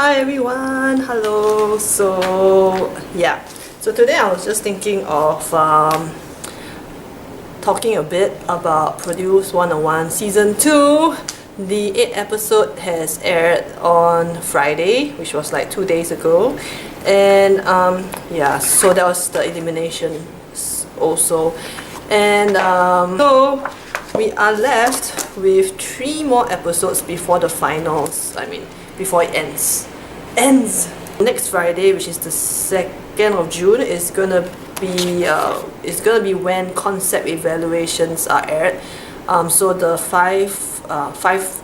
Hi everyone, hello. So today I was just thinking of talking a bit about Produce 101 Season 2. The 8th episode has aired on Friday, which was like 2 days ago. And so that was the elimination also. And so we are left with 3 more episodes before the finals. Before it ends. Next Friday, which is the 2nd of June, is gonna be when concept evaluations are aired. So the five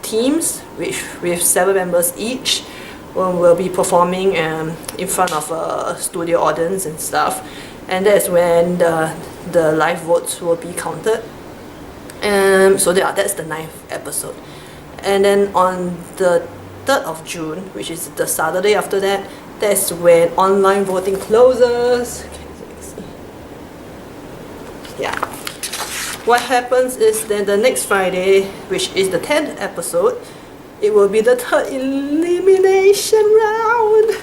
teams, which with 7 members each, will be performing in front of a studio audience and stuff, and that's when the live votes will be counted. That's the 9th episode, and then on the 3rd of June, which is the Saturday after that, that's when online voting closes. What happens is then the next Friday, which is the 10th episode, it will be the 3rd elimination round.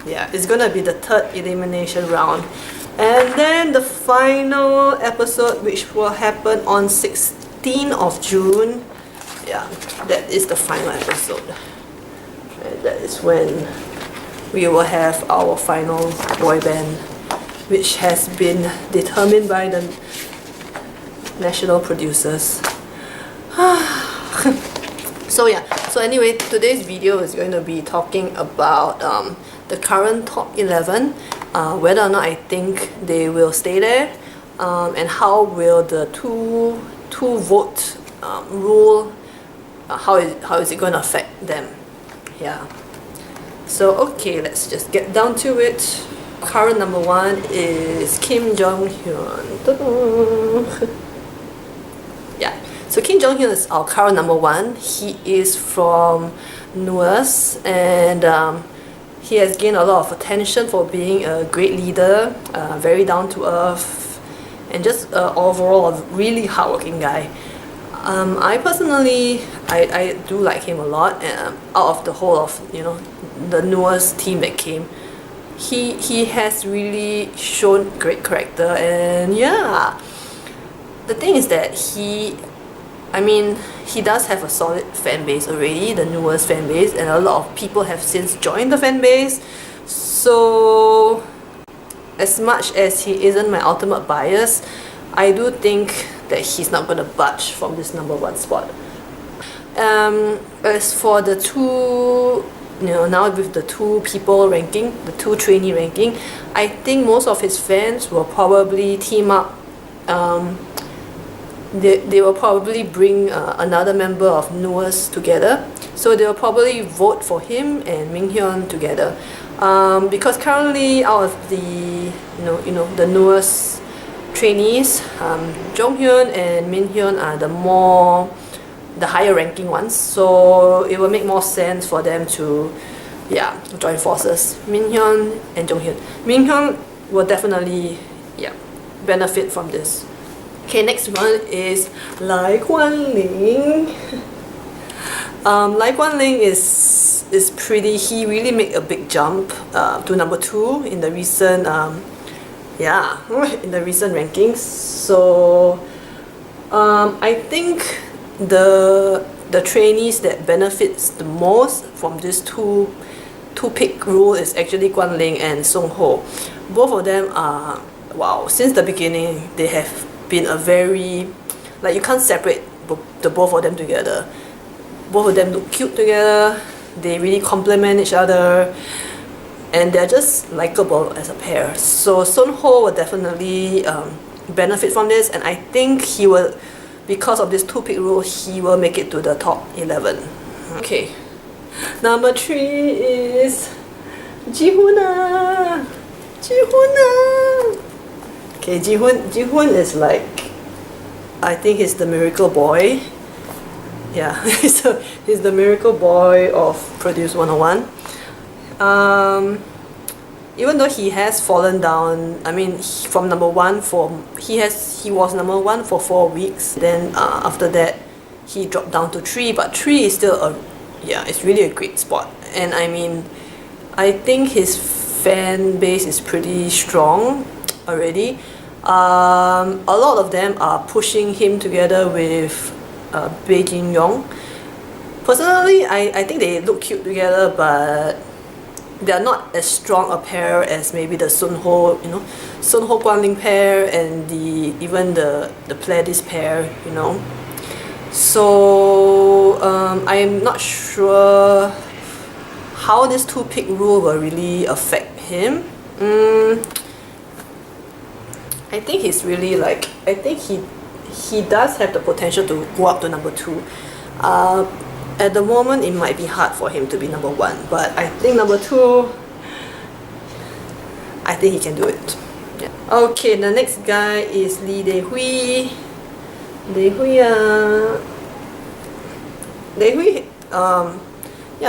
It's gonna be the 3rd elimination round. And then the final episode, which will happen on 16th of June, that is the final episode. And that is when we will have our final boy band, which has been determined by the national producers. So anyway, today's video is going to be talking about the current top 11, whether or not I think they will stay there, and how will the two vote rule, how is it going to affect them. So okay, let's just get down to it. Current number 1 is Kim Jong-hyun. So Kim Jong-hyun is our current number 1. He is from NU'EST, and he has gained a lot of attention for being a great leader, very down to earth, and just overall a really hardworking guy. I personally, I do like him a lot, and out of the whole of the NU'EST team that came, he has really shown great character. And the thing is that he does have a solid fan base already, the NU'EST fan base, and a lot of people have since joined the fan base. So as much as he isn't my ultimate bias, I do think that he's not going to budge from this number 1 spot. As for the two, now with the 2 people ranking, the 2 trainee ranking, I think most of his fans will probably team up. They will probably bring another member of NU'EST together. So they will probably vote for him and Minghyun together. Because currently out of the the NU'EST trainees, Jonghyun and Minhyun are the higher ranking ones, so it will make more sense for them to join forces. Minhyun and Jonghyun. Minhyun will definitely benefit from this. Okay, next one is Lai Kwan-ling. Lai Kwan-ling is pretty. He really made a big jump to number 2 in the recent in the recent rankings. So I think the trainees that benefits the most from this two pick rule is actually Kwan-ling and Sung-ho. Both of them are, since the beginning they have been a very, you can't separate the both of them together. Both of them look cute together, they really complement each other, and they're just likable as a pair. So Sun-ho will definitely benefit from this, and I think he will, because of this 2-pick rule, he will make it to the top 11. Okay, number 3 is Ji-hoon. Okay, Ji-hoon is I think he's the miracle boy. He's the miracle boy of Produce 101. Even though he has fallen down, from number 1 he was number 1 for 4 weeks. Then after that, he dropped down to 3, but 3 is still it's really a great spot. And I think his fan base is pretty strong already. A lot of them are pushing him together with Bae Jin Young. Personally, I think they look cute together, but they are not as strong a pair as maybe the Sunho, Sunho Guanling pair and even the Pledis pair, So I'm not sure how this two-pick rule will really affect him. I think he's really I think he does have the potential to go up to number 2. At the moment, it might be hard for him to be number 1, but I think number 2, I think he can do it. Yeah. Okay, the next guy is Lee Dae-hui.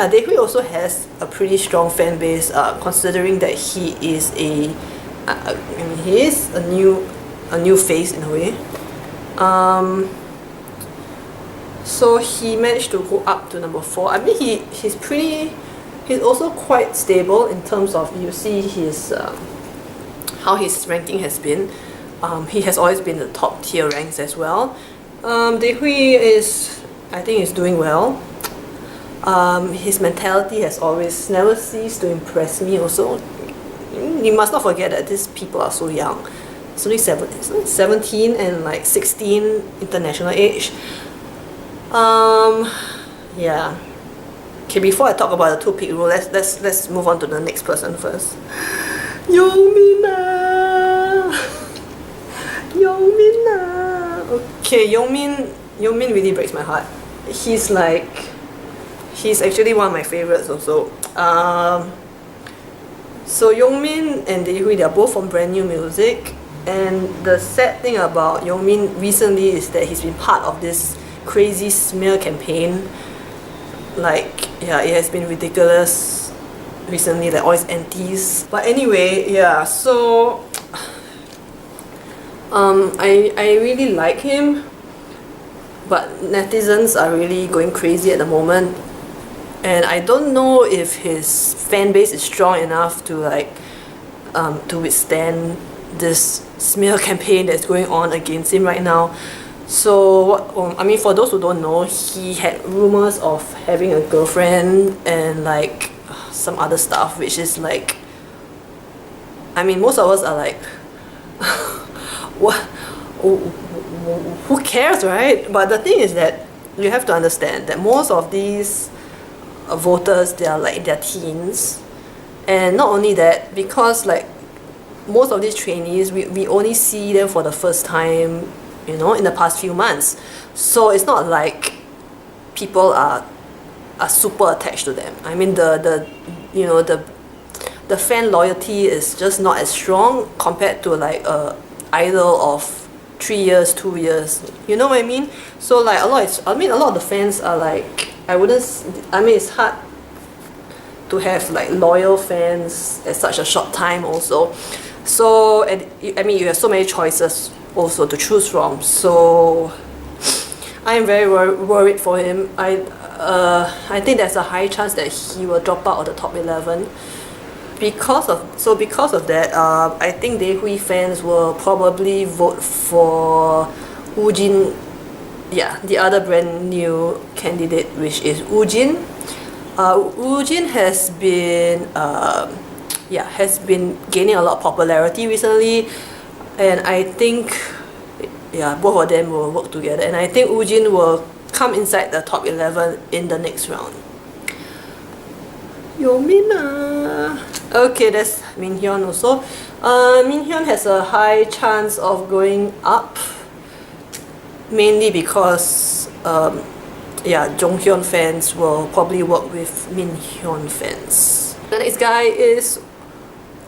Dae-hui also has a pretty strong fan base, considering that he is he is a new face in a way. So he managed to go up to number 4. I mean, he's also quite stable in terms of, you see his how his ranking has been. He has always been the top tier ranks as well. Dae-hui I think is doing well. His mentality has always never ceased to impress me also. You must not forget that these people are so young. It's only 17 and 16 international age. Yeah. Okay, before I talk about the two-pick rule, let's move on to the next person first. Yeongmin. Okay, Yeongmin really breaks my heart. He's actually one of my favorites also. So Yeongmin and Dae-hui, they're both from Brand New Music, and the sad thing about Yeongmin recently is that he's been part of this crazy smear campaign. Yeah, it has been ridiculous recently, all his antis. But anyway, yeah, so I really like him, but netizens are really going crazy at the moment, and I don't know if his fan base is strong enough to to withstand this smear campaign that's going on against him right now. So I mean, for those who don't know, he had rumors of having a girlfriend and some other stuff, which is I mean, most of us are what, who cares, right? But the thing is that you have to understand that most of these voters, they are in their teens, and not only that, because most of these trainees, we only see them for the first time, in the past few months. So it's not like people are super attached to them. I mean, the fan loyalty is just not as strong compared to a idol of 3 years, 2 years. You know what I mean? So a lot of the fans are it's hard to have loyal fans at such a short time also. So I mean, you have so many choices also to choose from. So I am very worried for him. I think there's a high chance that he will drop out of the top 11. Because of that, I think Dae-hui fans will probably vote for Woojin. Yeah, the other brand new candidate, which is Woojin. Woojin has been gaining a lot of popularity recently, and I think both of them will work together, and I think Woojin will come inside the top 11 in the next round. Yeongmin. Okay, that's Minhyun also. Minhyun has a high chance of going up, mainly because Jonghyun fans will probably work with Minhyun fans. The next guy is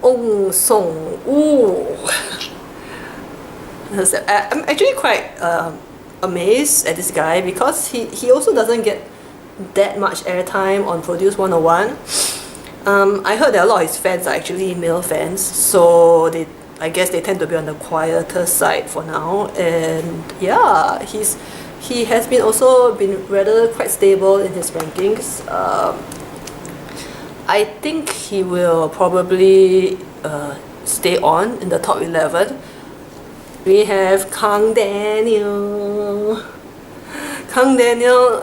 Ong Song-woo. I'm actually quite amazed at this guy because he also doesn't get that much airtime on Produce 101. I heard that a lot of his fans are actually male fans, so I guess they tend to be on the quieter side for now. And yeah, he has been also rather quite stable in his rankings. I think he will probably stay on in the top 11. We have Kang Daniel. Kang Daniel,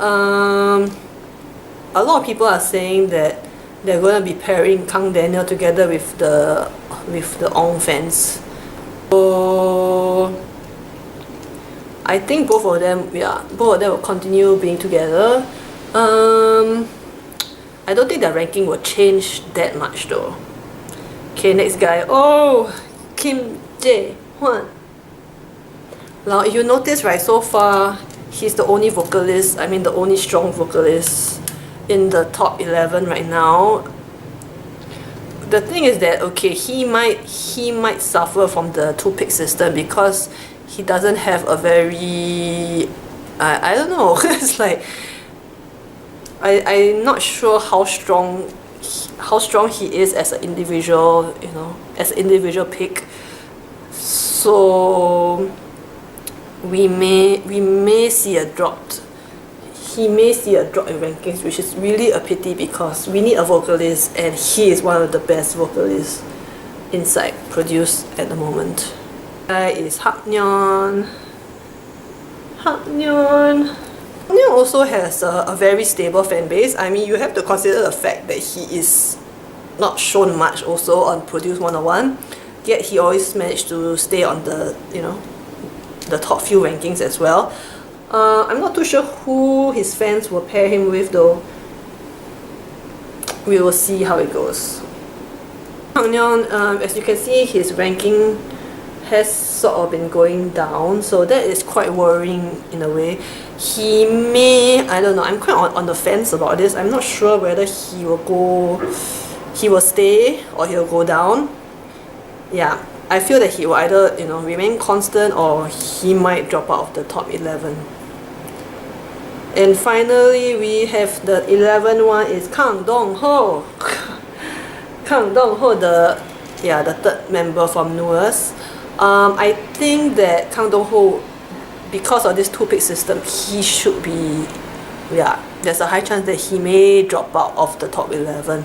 a lot of people are saying that they're going to be pairing Kang Daniel together with the Ong fans. So I think both of them will continue being together. I don't think their ranking will change that much though. Okay, next guy. Oh, Kim Jae Hwan. Now, if you notice, right, so far he's the only vocalist, the only strong vocalist in the top 11 right now. The thing is that, okay, he might suffer from the two-pick system because he doesn't have a very, I don't know, it's like, I'm not sure how strong he is as an individual, as an individual pick. So we may see a drop. He may see a drop in rankings, which is really a pity because we need a vocalist and he is one of the best vocalists inside Produce at the moment. Guy is Haknyeon. Haknyeon also has a very stable fan base. You have to consider the fact that he is not shown much also on Produce 101, yet he always managed to stay on the the top few rankings as well. I'm not too sure who his fans will pair him with though. We will see how it goes. Haknyeon, as you can see, his ranking has sort of been going down, so that is quite worrying in a way. He may, I don't know, I'm quite on the fence about this. I'm not sure whether he will stay or he'll go down. Yeah, I feel that he will either remain constant or he might drop out of the top 11. And finally, we have the 11th one is Kang Dong-ho. Kang Dong-ho, the third member from NU'EST. I think that Kang Dong-ho, because of this two-pick system, he should be, there's a high chance that he may drop out of the top 11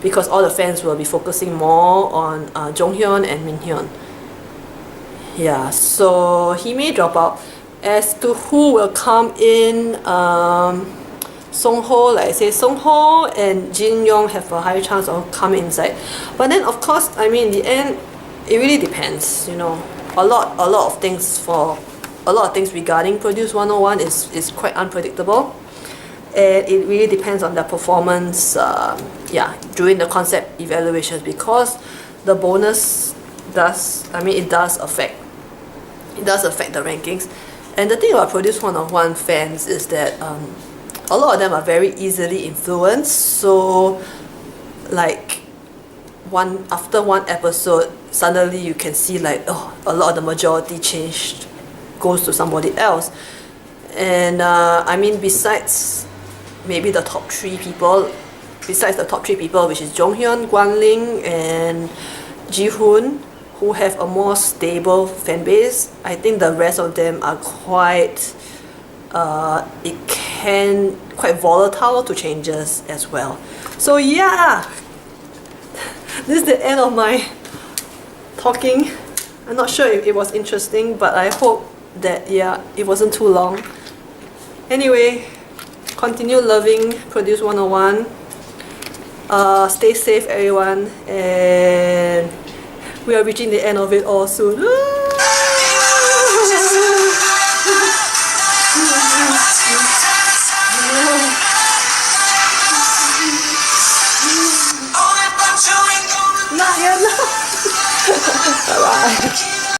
because all the fans will be focusing more on Jonghyun and Minhyun. Yeah, so he may drop out. As to who will come in, Songho, like I say, Songho and Jin Young have a higher chance of coming inside. But then, of course, in the end, it really depends. A lot of things regarding Produce 101 is quite unpredictable, and it really depends on their performance. During the concept evaluations, because the bonus does affect the rankings. And the thing about Produce 101 fans is that a lot of them are very easily influenced. So, like, after one episode, suddenly you can see like, a lot of the majority changed, goes to somebody else. And besides maybe the top three people, which is Jonghyun, Gwanling, and Jihoon, who have a more stable fan base, I think the rest of them are quite volatile to changes as well. So yeah, this is the end of my talking. I'm not sure if it was interesting, but I hope that it wasn't too long. Anyway, continue loving Produce 101. Stay safe, everyone, and we are reaching the end of it all soon. Not yet. Bye bye.